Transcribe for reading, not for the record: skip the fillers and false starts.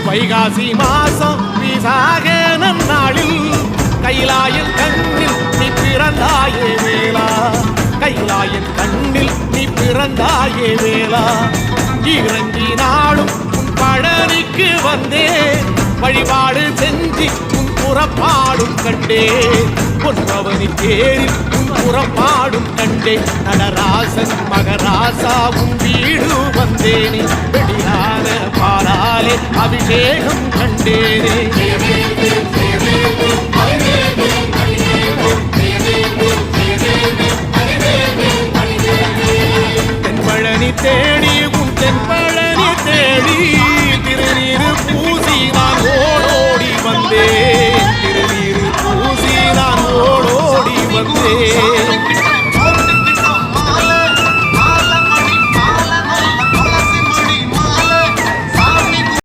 வைகாசி மாசம் விசாக நன்னாளில் கைலாயன் கண்ணில் நீ பிறந்தாயே வேளா, கைலாயன் கண்ணில் நீ பிறந்தாயே வேளா. இறங்கி நாளும் உன் பழனிக்கு வந்தே, வழிபாடு செஞ்சு உன் புறப்பாடும் கண்டே. பொன்னவனி தேரில் உன் புறப்பாடும் கண்டே. நடராசன் மகராசா உன் வீடு வந்தேனே, வெளியான பாலாலே அபிஷேகம் கண்டேனே. தென்பழனி தேடி உன் தென்பழனி தேடி,